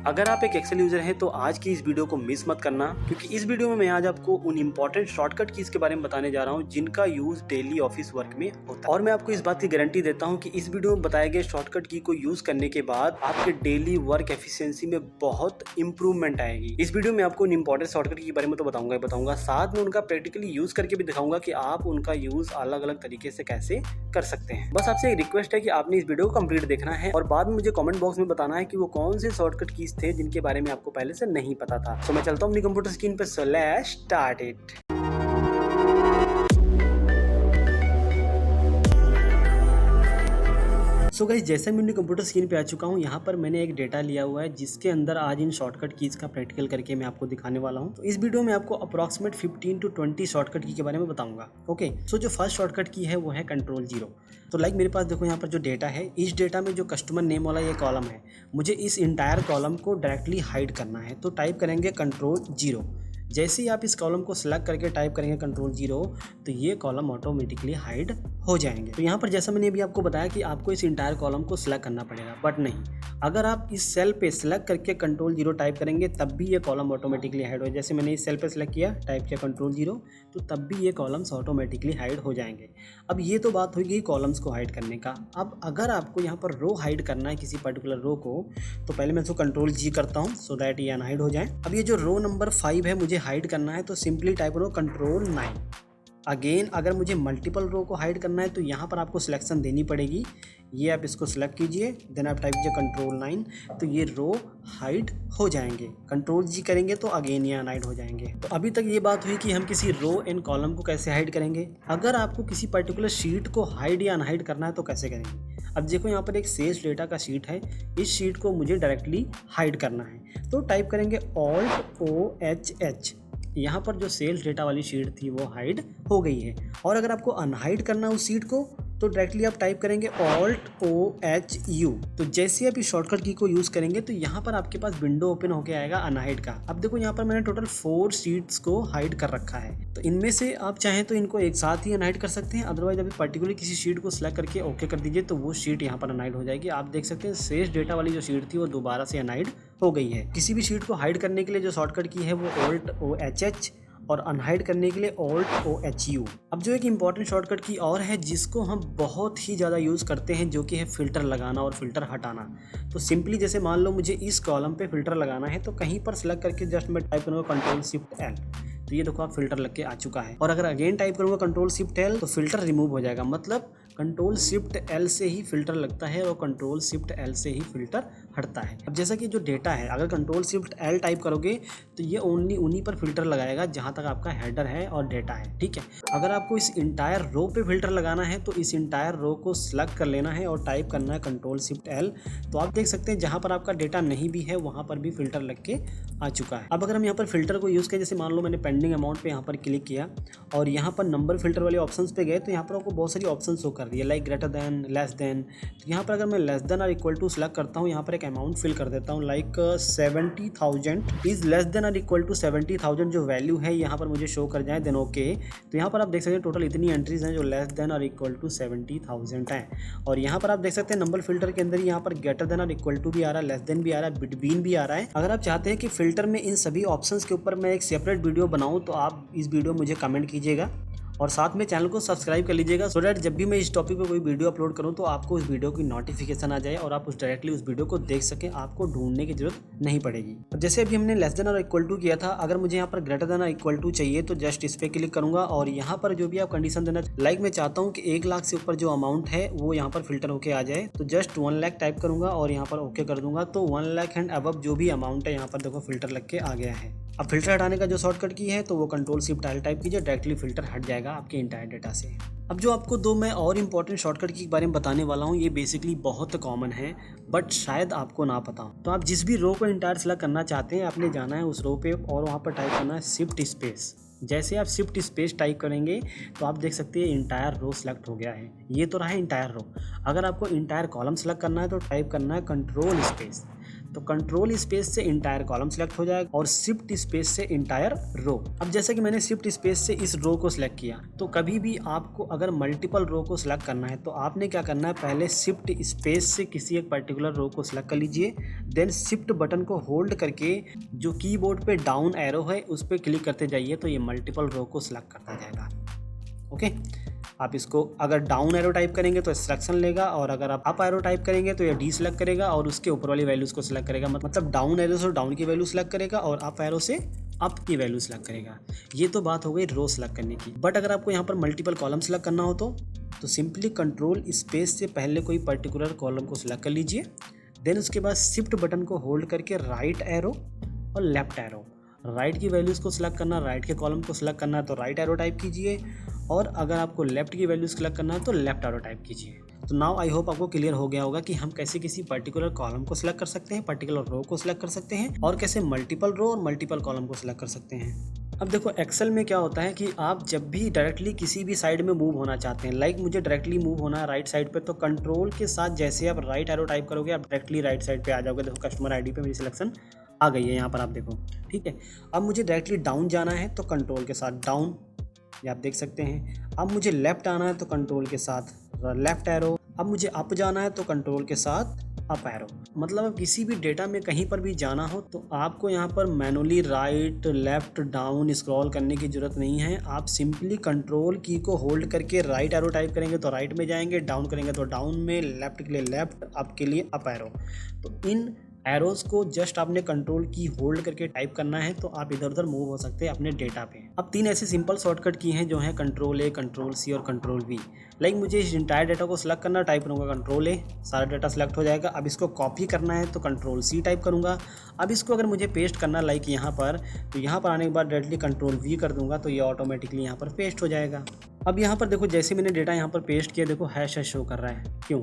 अगर आप एक एक्सेल यूजर हैं तो आज की इस वीडियो को मिस मत करना, क्योंकि इस वीडियो में मैं आज आपको उन इंपॉर्टेंट शॉर्टकट कीज के बारे में बताने जा रहा हूं जिनका यूज डेली ऑफिस वर्क में होता है। और मैं आपको इस बात की गारंटी देता हूं कि इस वीडियो में बताए गए शॉर्टकट की को यूज करने के बाद आपके डेली वर्क एफिशिएंसी में बहुत इंप्रूवमेंट आएगी। इस वीडियो में आपको उन इंपॉर्टेंट शॉर्टकट के बारे में तो बताऊंगा, साथ में उनका प्रैक्टिकली यूज करके भी दिखाऊंगा कि आप उनका यूज अलग अलग तरीके से कैसे कर सकते हैं। बस आपसे एक रिक्वेस्ट है कि आपने इस वीडियो को कंप्लीट देखना है और बाद में मुझे कमेंट बॉक्स में बताना है कि वो कौन से शॉर्टकट कीज थे जिनके बारे में आपको पहले से नहीं पता था। तो मैं चलता हूँ अपनी कंप्यूटर स्क्रीन पे, so let's start it. So guys, जैसे मैं अपनी कंप्यूटर स्क्रीन पे आ चुका हूँ, यहाँ पर मैंने एक डेटा लिया हुआ है जिसके अंदर आज इन शॉर्टकट कीज का प्रैक्टिकल करके मैं आपको दिखाने वाला हूँ। तो इस वीडियो में आपको अप्रॉक्सीमेट 15 to 20 शॉर्टकट की के बारे में बताऊंगा। ओके, सो जो फर्स्ट शॉर्टकट की है वो है Ctrl+0। तो लाइक मेरे पास देखो यहाँ पर जो डेटा है, इस डेटा में जो कस्टमर नेम वाला ये कॉलम है, मुझे इस इंटायर कॉलम को डायरेक्टली हाइड करना है। तो टाइप करेंगे Ctrl+0। जैसे ही आप इस कॉलम को सिलेक्ट करके टाइप करेंगे Ctrl+0 तो ये कॉलम ऑटोमेटिकली हाइड हो जाएंगे। तो यहाँ पर जैसा मैंने अभी आपको बताया कि आपको इस इंटायर कॉलम को सिलेक्ट करना पड़ेगा, बट नहीं, अगर आप इस सेल पे सिलेक्ट करके Ctrl+0 टाइप करेंगे तब भी ये कॉलम ऑटोमेटिकली हाइड हो। जैसे मैंने इस सेल पे सिलेक्ट किया, टाइप किया Ctrl+0, तो तब भी ये कॉलम्स ऑटोमेटिकली हाइड हो जाएंगे। अब ये तो बात होगी कॉलम्स को हाइड करने का। अब अगर आपको यहाँ पर रो हाइड करना है किसी पर्टिकुलर रो को, तो पहले मैं इसको Ctrl+G करता हूँ सो दैट ये अनहाइड हो जाए। अब ये जो रो नंबर 5 है मुझे हाइड करना है, तो सिंपली टाइप करो Ctrl+9। अगेन अगर मुझे मल्टीपल रो को हाइड करना है तो यहाँ पर आपको सिलेक्शन देनी पड़ेगी। ये आप इसको सिलेक्ट कीजिए, देन आप टाइप कीजिए Ctrl+9, तो ये रो हाइड हो जाएंगे। Ctrl+G करेंगे तो अगेन ये अनहाइड हो जाएंगे। तो अभी तक ये बात हुई कि हम किसी रो एंड कॉलम को कैसे हाइड करेंगे। अगर आपको किसी पर्टिकुलर शीट को हाइड या अनहाइड करना है तो कैसे करेंगे। अब देखो यहाँ पर एक सेल्स डेटा का शीट है, इस शीट को मुझे डायरेक्टली हाइड करना है। तो टाइप करेंगे Alt+OHH। यहाँ पर जो सेल्स डेटा वाली शीट थी वो हाइड हो गई है। और अगर आपको अनहाइड करना उस शीट को तो डायरेक्टली आप टाइप करेंगे Alt+OHU। तो जैसे आप इस शॉर्टकट की को यूज़ करेंगे तो यहाँ पर आपके पास विंडो ओपन होके आएगा अनहाइड का। अब देखो यहाँ पर मैंने टोटल 4 शीट्स को हाइड कर रखा है, तो इनमें से आप चाहें तो इनको एक साथ ही अनहाइड कर सकते हैं। अदरवाइज अभी पर्टिकुलर किसी शीट को सिलेक्ट करके ओके कर दीजिए तो वो शीट यहाँ पर अनहाइड हो जाएगी। आप देख सकते हैं सेल्स डेटा वाली जो शीट थी वो दोबारा से अनहाइड हो गई है। किसी भी शीट को हाइड करने के लिए जो शॉर्टकट की है वो Alt+OHH और अनहाइड करने के लिए Alt+OHU। अब जो एक इंपॉर्टेंट शॉर्टकट की और है जिसको हम बहुत ही ज़्यादा यूज़ करते हैं, जो कि है फ़िल्टर लगाना और फ़िल्टर हटाना। तो सिंपली जैसे मान लो मुझे इस कॉलम पे फ़िल्टर लगाना है, तो कहीं पर सिलेक्ट करके जस्ट मैं टाइप करूँगा Ctrl+Shift+L, तो ये देखो आप फिल्टर लग के आ चुका है। और अगर अगेन टाइप करूँगा Ctrl+Shift+L तो फिल्टर रिमूव हो जाएगा। मतलब Ctrl+Shift+L से ही फिल्टर लगता है और Ctrl+Shift+L से ही फिल्टर हटता है। अब जैसा कि जो डेटा है, अगर Ctrl+Shift+L टाइप करोगे तो ये ओनली उन्हीं पर फिल्टर लगाएगा जहाँ तक आपका हेडर है और डेटा है, ठीक है। अगर आपको इस इंटायर रो पे फिल्टर लगाना है तो इस इंटायर रो को सिलेक्ट कर लेना है और टाइप करना है Ctrl+Shift+L। तो आप देख सकते हैं जहाँ पर आपका डेटा नहीं भी है वहाँ पर भी फिल्टर लग के आ चुका है। अब अगर हम यहाँ पर फिल्टर को यूज़ करें, जैसे मान लो मैंने पेंडिंग अमाउंट पे यहाँ पर क्लिक किया और यहाँ पर नंबर फिल्टर वाले ऑप्शंस पे गए, तो यहाँ पर आपको बहुत सारी ऑप्शन शो कर रही है, like greater than, less than. तो यहाँ पर अगर मैं लेस देन और इक्वल टू सिलेक्ट करता हूँ, यहाँ पर एक अमाउंट फिल कर देता हूँ, लाइक 70,000 इज लेस देन और इक्वल टू 70,000 जो वैल्यू है यहाँ पर मुझे शो कर जाए, देन ओके। तो यहाँ पर आप देख सकते हैं टोटल इतनी एंट्रीज हैं जो लेस देन और इक्वल टू 70,000 हैं। और यहाँ पर आप देख सकते हैं नंबर फिल्टर के अंदर यहाँ पर ग्रेटर देन और इक्वल टू भी आ रहा है, लेस देन भी आ रहा है, बिटवीन भी आ रहा है। अगर आप चाहते हैं कि फिल्टर में इन सभी ऑप्शंस के ऊपर मैं एक सेपरेट वीडियो बनाऊं तो आप इस वीडियो मुझे कमेंट कीजिएगा और साथ में चैनल को सब्सक्राइब कर लीजिएगा, सो दैट जब भी मैं इस टॉपिक पे कोई वीडियो अपलोड करूं तो आपको उस वीडियो की नोटिफिकेशन आ जाए और आप डायरेक्टली उस वीडियो को देख सकें, आपको ढूंढने की जरूरत नहीं पड़ेगी। अब जैसे अभी हमने लेस देन और इक्वल टू किया था, अगर मुझे यहाँ पर ग्रेटर देन और इक्वल टू चाहिए तो जस्ट इस पे क्लिक करूंगा और यहाँ पर जो भी आप कंडीशन देना, लाइक मैं चाहता हूँ कि 1 लाख से ऊपर जो अमाउंट है वो यहाँ पर फिल्टर होके आ जाए, तो जस्ट 1 लाख टाइप करूंगा और यहाँ पर ओके कर दूंगा। तो 1 लाख एंड अबव जो भी अमाउंट है यहाँ पर देखो फिल्टर लग के आ गया है। अब फिल्टर हटाने का जो शॉर्टकट की है तो वो Ctrl+Shift+L टाइप कीजिए, डायरेक्टली फिल्टर हट जाएगा आपके इंटायर डेटा से। अब जो आपको दो मैं और इंपॉर्टेंट शॉर्टकट की बारे में बताने वाला हूँ, ये बेसिकली बहुत कॉमन है बट शायद आपको ना पता हो। तो आप जिस भी रो को इंटायर सेलेक्ट करना चाहते हैं, आपने जाना है उस रो पे और वहाँ पर टाइप करना है Shift+। जैसे आप Shift+ टाइप करेंगे तो आप देख सकते हैं इंटायर रो सेलेक्ट हो गया है। ये तो रहा इंटायर रो। अगर आपको इंटायर कॉलम सेलेक्ट करना है तो टाइप करना है Ctrl+। तो कंट्रोल स्पेस से इंटायर कॉलम सिलेक्ट हो जाएगा और शिफ्ट स्पेस से इंटायर रो। अब जैसे कि मैंने शिफ्ट स्पेस से इस रो को सिलेक्ट किया, तो कभी भी आपको अगर मल्टीपल रो को सिलेक्ट करना है तो आपने क्या करना है, पहले शिफ्ट स्पेस से किसी एक पर्टिकुलर रो को सिलेक्ट कर लीजिए, देन शिफ्ट बटन को होल्ड करके जो कीबोर्ड पे डाउन एरो है उस पर क्लिक करते जाइए तो ये मल्टीपल रो को सिलेक्ट करता जाएगा। ओके, आप इसको अगर डाउन एरो टाइप करेंगे तो सिलेक्शन लेगा, और अगर आप अप एरो टाइप करेंगे तो ये डी सिलेक्ट करेगा और उसके ऊपर वाली वैल्यूज को सिलेक्ट करेगा। मतलब डाउन एरो से डाउन की वैल्यू सिलेक्ट करेगा और अप एरो से अप की वैल्यू सिलेक्ट करेगा। ये तो बात हो गई रो सिलेक्ट करने की। बट अगर आपको यहाँ पर मल्टीपल कॉलम सिलेक्ट करना हो तो सिंपली कंट्रोल स्पेस से पहले कोई पर्टिकुलर कॉलम को सिलेक्ट कर लीजिए, देन उसके बाद शिफ्ट बटन को होल्ड करके राइट एरो और लेफ्ट एरो, राइट की वैल्यूज़ को सिलेक्ट करना, राइट के कॉलम को सिलेक्ट करना है तो राइट एरो टाइप कीजिए, और अगर आपको लेफ्ट की वैल्यूज़ सिलेक्ट करना है तो लेफ्ट एरो टाइप कीजिए। तो नाउ आई होप आपको क्लियर हो गया होगा कि हम कैसे किसी पर्टिकुलर कॉलम को सिलेक्ट कर सकते हैं, पर्टिकुलर रो को सिलेक्ट कर सकते हैं, और कैसे मल्टीपल रो और मल्टीपल कॉलम को सिलेक्ट कर सकते हैं। अब देखो एक्सेल में क्या होता है कि आप जब भी डायरेक्टली किसी भी साइड में मूव होना चाहते हैं, लाइक मुझे डायरेक्टली मूव होना है राइट साइड पे, तो कंट्रोल के साथ जैसे आप राइट एरो टाइप करोगे आप डायरेक्टली राइट साइड पे आ जाओगे। देखो कस्टमर आईडी पे मेरी सिलेक्शन आ गई है यहाँ पर, आप देखो, ठीक है। अब मुझे डायरेक्टली डाउन जाना है तो कंट्रोल के साथ डाउन, ये आप देख सकते हैं। अब मुझे लेफ्ट आना है तो कंट्रोल के साथ लेफ्ट एरो, अब मुझे अप जाना है तो कंट्रोल के साथ अप एरो। मतलब अब किसी भी डेटा में कहीं पर भी जाना हो तो आपको यहाँ पर manually right left down scroll करने की ज़रूरत नहीं है। आप सिंपली कंट्रोल की को होल्ड करके राइट एरो टाइप करेंगे तो राइट में जाएंगे, डाउन करेंगे तो डाउन में, लेफ्ट के लिए लेफ्ट, अप के लिए अप एरो। तो इन एरोज को जस्ट आपने कंट्रोल की होल्ड करके टाइप करना है तो आप इधर उधर मूव हो सकते हैं अपने डेटा पे। अब 3 ऐसे सिंपल शॉर्टकट की हैं जो हैं कंट्रोल ए, कंट्रोल सी और कंट्रोल वी। लाइक मुझे इस इंटायर डेटा को सिलेक्ट करना, टाइप करूँगा कंट्रोल ए, सारा डेटा सिलेक्ट हो जाएगा। अब इसको कॉपी करना है तो कंट्रोल सी टाइप करूँगा। अब इसको अगर मुझे पेस्ट करना लाइक यहाँ पर, तो यहाँ पर आने के बाद डायरेक्टली कंट्रोल वी कर दूँगा तो ये ऑटोमेटिकली यहाँ पर पेस्ट हो जाएगा। अब यहाँ पर देखो जैसे मैंने डेटा यहाँ पर पेस्ट किया, देखो हैश शो कर रहा है। क्यों?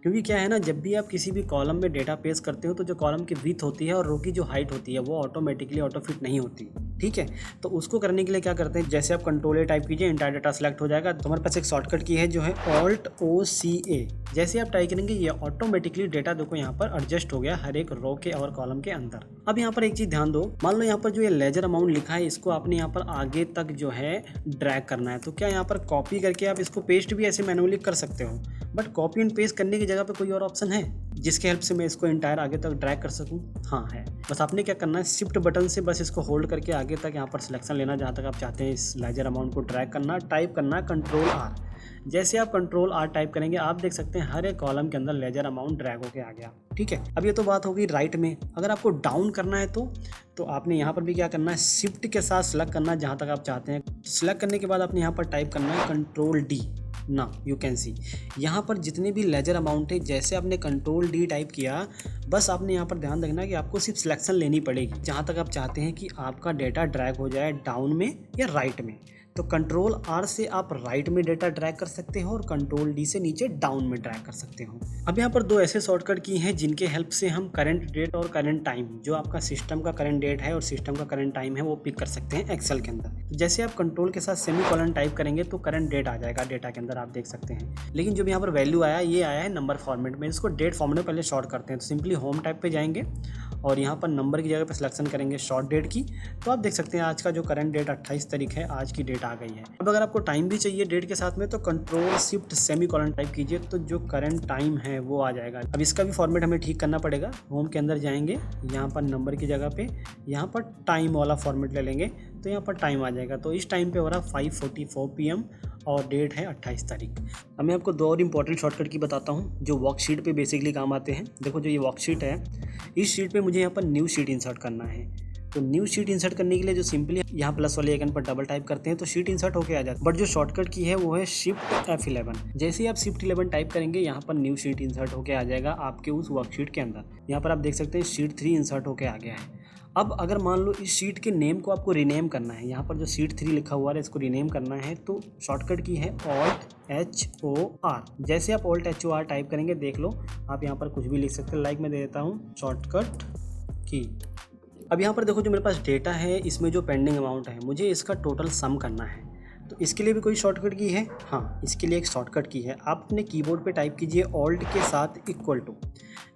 क्योंकि क्या है ना, जब भी आप किसी भी कॉलम में डेटा पेस्ट करते हो तो जो कॉलम की विड्थ होती है और रो की जो हाइट होती है वो ऑटोमेटिकली ऑटो फिट नहीं होती, ठीक है। तो उसको करने के लिए क्या करते हैं, जैसे आप कंट्रोल ए टाइप कीजिए, इंटायर डेटा सेलेक्ट हो जाएगा। तो हमारे पास एक शॉर्टकट की है जो है ऑल्ट ओ सी ए। जैसे आप टाइप करेंगे ये ऑटोमेटिकली डेटा देखो यहाँ पर एडजस्ट हो गया हर एक रो के और कॉलम के अंदर। अब यहाँ पर एक चीज़ ध्यान दो, मान लो यहाँ पर जो ये लेजर अमाउंट लिखा है इसको आपने यहाँ पर आगे तक जो है ड्रैग करना है, तो क्या यहाँ पर कॉपी करके आप इसको पेस्ट भी ऐसे मैनुअली कर सकते हो, बट कॉपी एंड पेस्ट करने की जगह पे कोई और ऑप्शन है जिसके हेल्प से मैं इसको इंटायर आगे तक ड्रैग कर सकूं? हाँ है। बस आपने क्या करना है, शिफ्ट बटन से बस इसको होल्ड करके आगे तक यहाँ पर सिलेक्शन लेना जहाँ तक आप चाहते हैं इस लेजर अमाउंट को ड्रैग करना, टाइप करना कंट्रोल आर। जैसे आप कंट्रोल आर टाइप करेंगे आप देख सकते हैं हर एक कॉलम के अंदर लेजर अमाउंट ड्रैग होके आ गया, ठीक है। अब ये तो बात होगी राइट में। अगर आपको डाउन करना है तो आपने यहाँ पर भी क्या करना है, शिफ्ट के साथ सेलेक्ट करना जहाँ तक आप चाहते हैं। सेलेक्ट करने के बाद आपने यहाँ पर टाइप करना है कंट्रोल डी। ना यू कैन सी यहाँ पर जितने भी लेजर अमाउंट है, जैसे आपने कंट्रोल डी टाइप किया, बस आपने यहाँ पर ध्यान रखना कि आपको सिर्फ सिलेक्शन लेनी पड़ेगी जहाँ तक आप चाहते हैं कि आपका डेटा ड्रैग हो जाए, डाउन में या राइट में। तो कंट्रोल आर से आप राइट में डेटा ड्रैग कर सकते हो और कंट्रोल डी से नीचे डाउन में ड्रैग कर सकते हो। अब यहाँ पर 2 ऐसे शॉर्टकट की हैं जिनके हेल्प से हम करंट डेट और करंट टाइम, जो आपका सिस्टम का करंट डेट है और सिस्टम का करंट टाइम है, वो पिक कर सकते हैं एक्सेल के अंदर। तो जैसे आप कंट्रोल के साथ सेमीकोलन टाइप करेंगे तो करंट डेट आ जाएगा डेटा के अंदर, आप देख सकते हैं। लेकिन जो यहाँ पर वैल्यू आया, ये आया है नंबर फॉर्मेट में। इसको डेट फॉर्मेट में पहले शॉर्ट करते हैं। तो सिंपली होम टाइप पे जाएंगे और यहाँ पर नंबर की जगह पर सिलेक्शन करेंगे शॉर्ट डेट की। तो आप देख सकते हैं आज का जो करंट डेट 28 तारीख है, आज की डेट आ गई है। अब अगर आपको टाइम भी चाहिए डेट के साथ में तो कंट्रोल शिफ्ट सेमीकोलन टाइप कीजिए तो जो करंट टाइम है वो आ जाएगा। अब इसका भी फॉर्मेट हमें ठीक करना पड़ेगा। होम के अंदर जाएंगे, यहाँ पर नंबर की जगह पे यहाँ पर टाइम वाला फॉर्मेट ले लेंगे तो यहाँ पर टाइम आ जाएगा। तो इस टाइम पे हो रहा 5:44 PM और डेट है 28 तारीख। अब मैं आपको 2 और इंपॉर्टेंट शॉर्टकट की बताता हूँ जो वर्कशीट पे बेसिकली काम आते हैं। देखो जो ये वर्कशीट है, इस शीट पे मुझे यहाँ पर न्यू शीट इंसर्ट करना है। तो न्यू शीट इंसर्ट करने के लिए जो सिंपली यहाँ प्लस वाले आइकन पर डबल टाइप करते हैं तो शीट इंसर्ट होके आ जाता है। बट जो शॉर्टकट की है वो है शिफ्ट F11। जैसे ही आप शिफ्ट 11 टाइप करेंगे यहाँ पर न्यू शीट इंसर्ट होके आ जाएगा आपके उस वर्कशीट के अंदर। यहाँ पर आप देख सकते हैं शीट 3 इंसर्ट होके आ गया है। अब अगर मान लो इस शीट के नेम को आपको रीनेम करना है, यहाँ पर जो शीट 3 लिखा हुआ है इसको रीनेम करना है, तो शॉर्टकट की है Alt HOR। जैसे आप Alt HOR टाइप करेंगे, देख लो आप यहाँ पर कुछ भी लिख सकते हैं। लाइक मैं दे देता हूँ शॉर्टकट की। अब यहाँ पर देखो जो मेरे पास डेटा है इसमें जो पेंडिंग अमाउंट है मुझे इसका टोटल सम करना है। तो इसके लिए भी कोई शॉर्टकट की है? हाँ, इसके लिए एक शॉर्टकट की है। आप अपने कीबोर्ड पे टाइप कीजिए ऑल्ट के साथ इक्वल टू।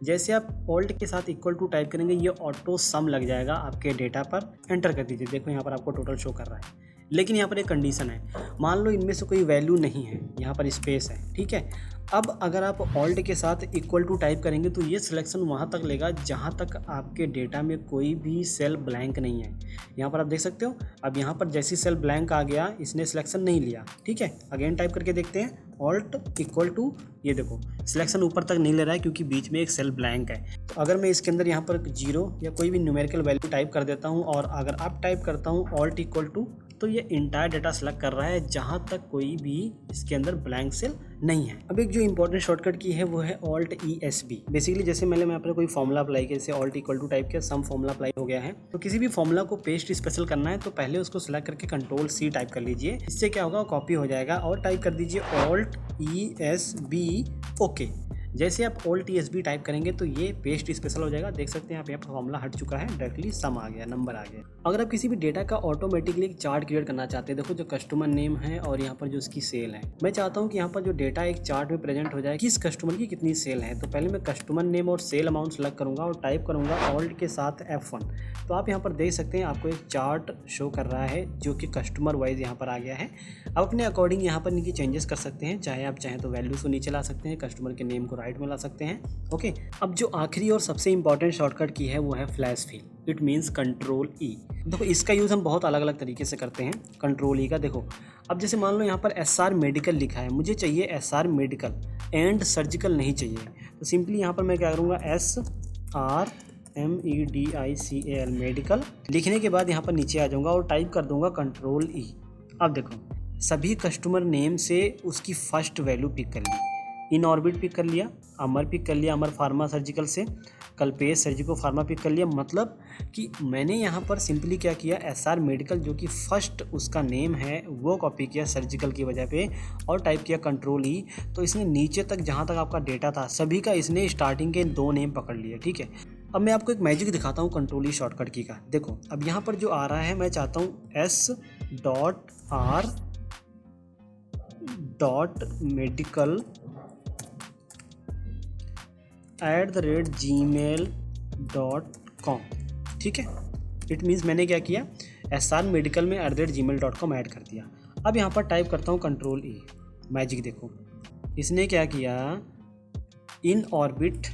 जैसे आप ऑल्ट के साथ इक्वल टू टाइप करेंगे ये ऑटो सम लग जाएगा आपके डेटा पर। एंटर कर दीजिए। देखो यहाँ पर आपको टोटल शो कर रहा है, लेकिन यहाँ पर एक कंडीशन है। मान लो इनमें से कोई वैल्यू नहीं है, यहाँ पर स्पेस है, ठीक है। अब अगर आप ऑल्ट के साथ इक्वल टू टाइप करेंगे तो ये सिलेक्शन वहाँ तक लेगा जहाँ तक आपके डेटा में कोई भी सेल ब्लैंक नहीं है। यहाँ पर आप देख सकते हो, अब यहाँ पर जैसी सेल ब्लैंक आ गया इसने सिलेक्शन नहीं लिया, ठीक है। अगेन टाइप करके देखते हैं ऑल्ट इक्वल टू, ये देखो सिलेक्शन ऊपर तक नहीं ले रहा है क्योंकि बीच में एक सेल ब्लैंक है। तो अगर मैं इसके अंदर यहाँ पर 0 या कोई भी न्यूमेरिकल वैल्यू टाइप कर देता हूँ और अगर आप टाइप करता हूँ ऑल्ट इक्वल टू, तो ये इंटायर डेटा सेलेक्ट कर रहा है जहाँ तक कोई भी इसके अंदर ब्लैंक सेल नहीं है। अब एक जो इंपॉर्टेंट शॉर्टकट की है वो है ऑल्ट ESB। बेसिकली जैसे मैं अपने कोई फॉर्मूला अप्लाई किया, जैसे ऑल्ट इक्वल टू टाइप किया, सम फॉर्मूला अप्लाई हो गया है, तो किसी भी फॉर्मूला को पेस्ट स्पेशल करना है तो पहले उसको सिलेक्ट करके कंट्रोल C टाइप कर लीजिए। इससे क्या होगा, कॉपी हो जाएगा। और टाइप कर दीजिए ऑल्ट ESB ओके। जैसे आप ऑल्ट ESB टाइप करेंगे तो ये पेस्ट स्पेशल हो जाएगा। देख सकते हैं आप यहाँ पर फॉर्मूला हट चुका है, डायरेक्टली सम आ गया, नंबर आ गया। अगर आप किसी भी डेटा का ऑटोमेटिकली एक चार्ट क्रिएट करना चाहते हैं, देखो जो कस्टमर नेम है और यहाँ पर जो उसकी सेल है, मैं चाहता हूँ कि यहाँ पर जो डेटा एक चार्ट में प्रेजेंट हो जाए किस कस्टमर की कितनी सेल है। तो पहले मैं कस्टमर नेम और सेल अमाउंट सेलेक्ट करूँगा और टाइप करूँगा ऑल्ट के साथ F1। तो आप यहाँ पर देख सकते हैं आपको एक चार्ट शो कर रहा है जो कि कस्टमर वाइज यहाँ पर आ गया है। अब अपने अकॉर्डिंग यहाँ पर इनकी चेंजेस कर सकते हैं, चाहे आप चाहें तो वैल्यूज को नीचे ला सकते हैं, कस्टमर के नेम को राइट में ला सकते हैं। ओके, अब जो आखिरी और सबसे इंपॉर्टेंट शॉर्टकट की है वो है flash fill. It means control E। देखो इसका यूज़ हम बहुत अलग अलग तरीके से करते हैं। कंट्रोल E का देखो, अब जैसे मान लो यहाँ पर SR मेडिकल लिखा है, मुझे चाहिए SR मेडिकल एंड सर्जिकल नहीं चाहिए। तो सिंपली यहाँ पर मैं क्या करूँगा, SR MEDICAL मेडिकल लिखने के बाद यहाँ पर नीचे आ जाऊँगा और टाइप कर दूँगा कंट्रोल E। अब देखो सभी कस्टमर नेम से उसकी फर्स्ट वैल्यू पिक कर ली। इन ऑर्बिट पिक कर लिया, अमर पिक कर लिया, अमर फार्मा सर्जिकल से, कल्पेश सर्जिको फार्मा पिक कर लिया। मतलब कि मैंने यहाँ पर सिंपली क्या किया, SR मेडिकल जो कि फर्स्ट उसका नेम है वो कॉपी किया सर्जिकल की वजह पे और टाइप किया कंट्रोल E। तो इसने नीचे तक जहाँ तक आपका डेटा था सभी का इसने स्टार्टिंग के 2 नेम पकड़ लिए, ठीक है। अब मैं आपको एक मैजिक दिखाता हूँ कंट्रोल E शॉर्टकट की का। देखो अब यहाँ पर जो आ रहा है, मैं चाहता हूँ S.R.medical @gmail.com, ठीक है। इट मीन्स मैंने क्या किया, SR मेडिकल में @gmail.com ऐड कर दिया। अब यहाँ पर टाइप करता हूँ कंट्रोल E। मैजिक देखो इसने क्या किया, in orbit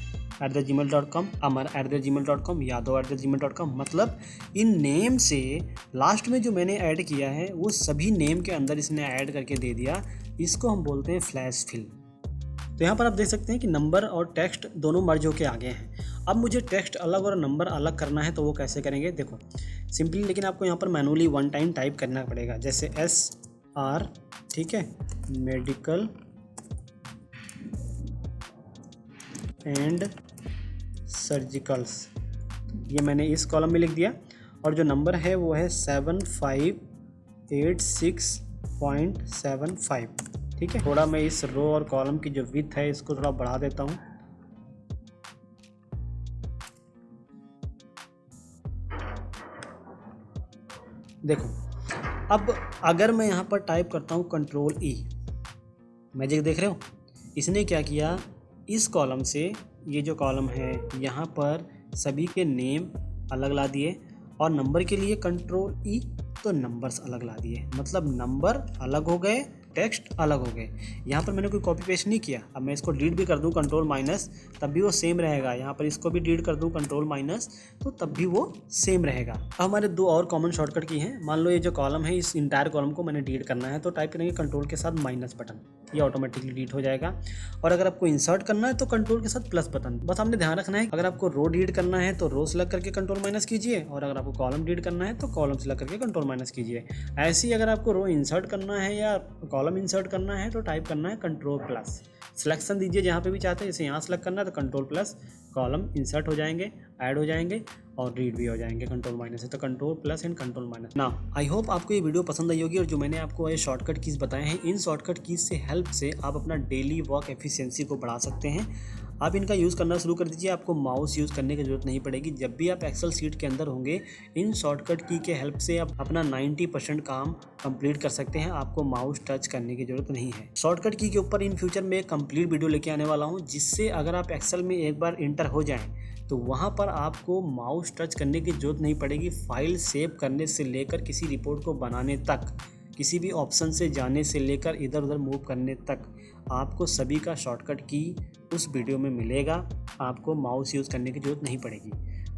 @gmail.com, Amar @gmail.com, Yadav @gmail.com। मतलब इन नेम से लास्ट में जो मैंने ऐड किया है वो सभी नेम के अंदर इसने ऐड करके दे दिया। इसको हम बोलते हैं फ्लैश फिल। तो यहाँ पर आप देख सकते हैं कि नंबर और टेक्स्ट दोनों मर्ज होके आ गए हैं। अब मुझे टेक्स्ट अलग और नंबर अलग करना है तो वो कैसे करेंगे, देखो सिंपली, लेकिन आपको यहाँ पर मैनुअली 1 टाइम टाइप करना पड़ेगा। जैसे SR, ठीक है, मेडिकल एंड सर्जिकल्स, ये मैंने इस कॉलम में लिख दिया। और जो नंबर है वो है 7586.75, ठीक है। थोड़ा मैं इस रो और कॉलम की जो विड्थ है इसको थोड़ा बढ़ा देता हूँ। देखो अब अगर मैं यहाँ पर टाइप करता हूँ कंट्रोल E, मैजिक देख रहे हो, इसने क्या किया, इस कॉलम से ये जो कॉलम है यहाँ पर सभी के नेम अलग ला दिए और नंबर के लिए कंट्रोल E तो नंबर्स अलग ला दिए। मतलब नंबर अलग हो गए, टेक्स्ट अलग हो गए। यहाँ पर मैंने कोई कॉपी पेस्ट नहीं किया। अब मैं इसको डिलीट भी कर दूँ कंट्रोल माइनस तब भी वो सेम रहेगा। यहाँ पर इसको भी डिलीट कर दूँ कंट्रोल माइनस तो तब भी वो सेम रहेगा। अब हमारे 2 और कॉमन शॉर्टकट की हैं। मान लो ये जो कॉलम है इस इंटायर कॉलम को मैंने डिलीट करना है तो टाइप करेंगे कंट्रोल के साथ माइनस बटन, ये ऑटोमेटिकली डिलीट हो जाएगा। और अगर आपको इंसर्ट करना है तो कंट्रोल के साथ प्लस बटन। बस आपने ध्यान रखना है अगर आपको रो डिलीट करना है तो रो सेलेक्ट करके कंट्रोल माइनस कीजिए और अगर आपको कॉलम डिलीट करना है तो कॉलम सेलेक्ट करके कंट्रोल माइनस कीजिए। ऐसे ही अगर आपको रो इंसर्ट करना है या कॉलम इंसर्ट करना है तो टाइप करना है कंट्रोल प्लस। सिलेक्शन दीजिए जहाँ पे भी चाहते हैं, जैसे यहाँ सेलेक्ट करना है तो कंट्रोल प्लस, कॉलम इंसर्ट हो जाएंगे, ऐड हो जाएंगे और रीड भी हो जाएंगे कंट्रोल माइनस से। तो control plus and control minus. ना आई होप आपको ये वीडियो पसंद आई होगी और जो मैंने आपको ये शॉर्टकट कीज़ बताए हैं इन शॉर्टकट कीज़ से हेल्प से आप अपना डेली वर्क एफिशिएंसी को बढ़ा सकते हैं। आप इनका यूज़ करना शुरू कर दीजिए, आपको माउस यूज़ करने की ज़रूरत नहीं पड़ेगी। जब भी आप एक्सेल शीट के अंदर होंगे, इन शॉर्टकट की के हेल्प से आप अपना 90% काम कंप्लीट कर सकते हैं, आपको माउस टच करने की ज़रूरत नहीं है। शॉर्टकट की के ऊपर इन फ्यूचर में एक कंप्लीट वीडियो लेके आने वाला हूँ, जिससे अगर आप एक्सेल में एक बार इंटर हो जाएँ तो वहाँ पर आपको माउस टच करने की ज़रूरत नहीं पड़ेगी। फाइल सेव करने से लेकर किसी रिपोर्ट को बनाने तक, किसी भी ऑप्शन से जाने से लेकर इधर उधर मूव करने तक, आपको सभी का शॉर्टकट की उस वीडियो में मिलेगा। आपको माउस यूज़ करने की ज़रूरत नहीं पड़ेगी।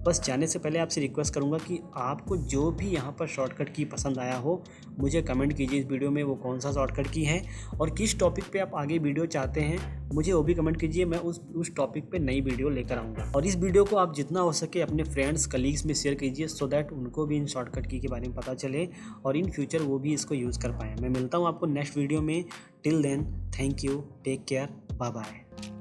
बस जाने से पहले आपसे रिक्वेस्ट करूंगा कि आपको जो भी यहाँ पर शॉर्टकट की पसंद आया हो, मुझे कमेंट कीजिए इस वीडियो में वो कौन सा शॉर्टकट की है और किस टॉपिक पे आप आगे वीडियो चाहते हैं, मुझे वो भी कमेंट कीजिए। मैं उस टॉपिक पे नई वीडियो लेकर आऊँगा। और इस वीडियो को आप जितना हो सके अपने फ्रेंड्स कलीग्स में शेयर कीजिए, सो दैट उनको भी इन शॉर्टकट की के बारे में पता चले और इन फ्यूचर वो भी इसको यूज़ कर पाएँ। मैं मिलता हूँ आपको नेक्स्ट वीडियो में। Till then, thank you, take care, bye bye.